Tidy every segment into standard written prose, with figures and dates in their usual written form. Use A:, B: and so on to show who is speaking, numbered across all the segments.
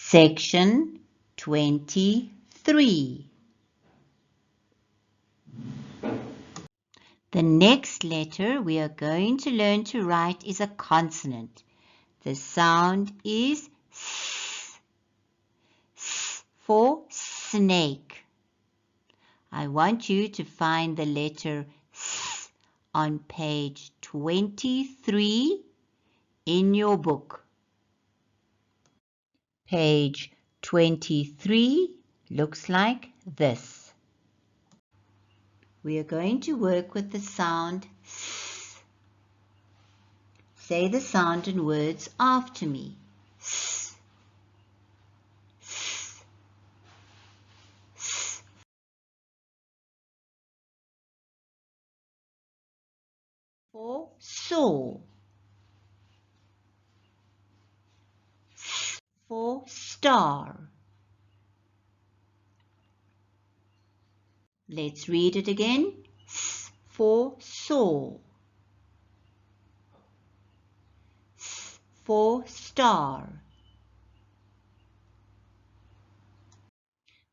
A: Section 23. The next letter we are going to learn to write is a consonant. The sound is S. S for snake. I want you to find the letter S on page 23 in your book. Page 23 looks like this. We are going to work with the sound S. Say the sound in words after me. S. S. S. For saw. S for star. Let's read it again. S for saw. S for star.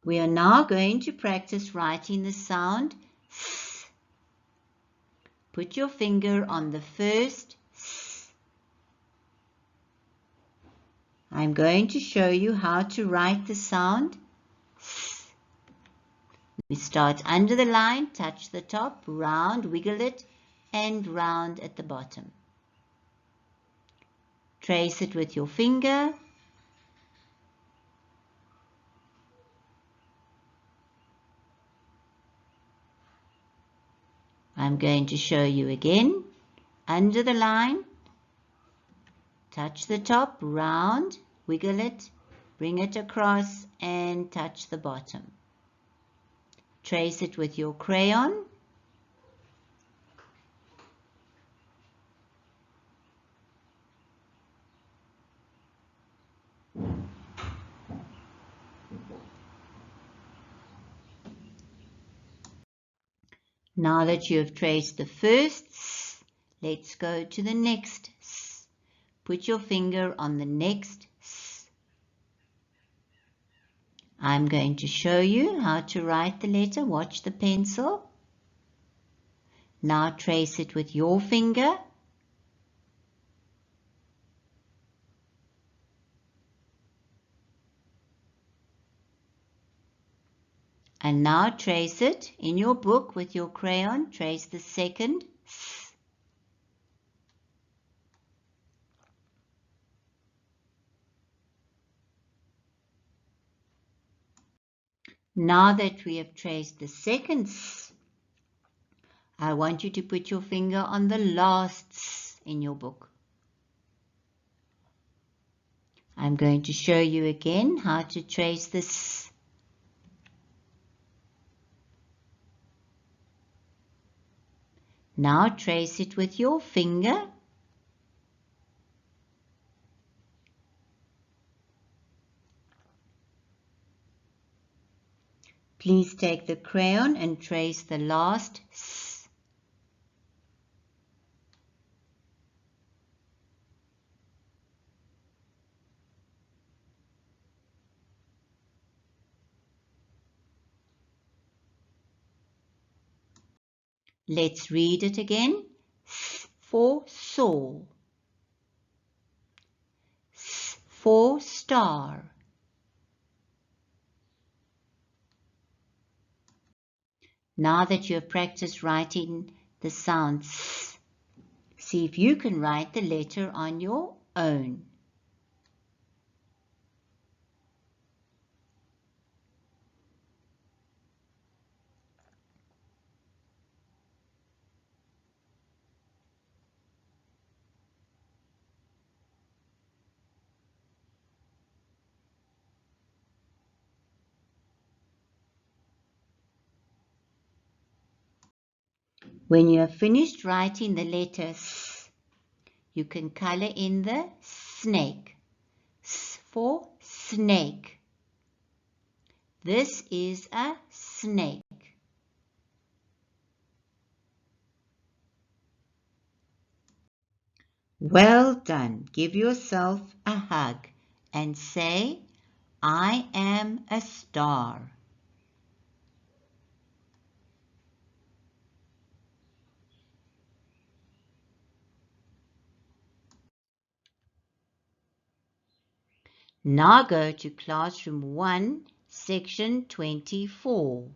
A: We are now going to practice writing the sound S. Put your finger on the first S. I'm going to show you how to write the sound S. We start under the line, touch the top, round, wiggle it, and round at the bottom. Trace it with your finger. I'm going to show you again. Under the line, touch the top, round, wiggle it, bring it across, and touch the bottom. Trace it with your crayon. Now that you have traced the first S, let's go to the next S. Put your finger on the next S. I'm going to show you how to write the letter. Watch the pencil. Now trace it with your finger. And now trace it in your book with your crayon. Trace the second S. Now that we have traced the second S, I want you to put your finger on the last S in your book. I'm going to show you again how to trace this. Now trace it with your finger. Please take the crayon and trace the last S. Let's read it again. S for saw. S for star. Now that you have practiced writing the sound S, see if you can write the letter on your own. When you have finished writing the letter S, you can color in the snake. S for snake. This is a snake. Well done. Give yourself a hug and say, I am a star. Now go to classroom 1, section 24.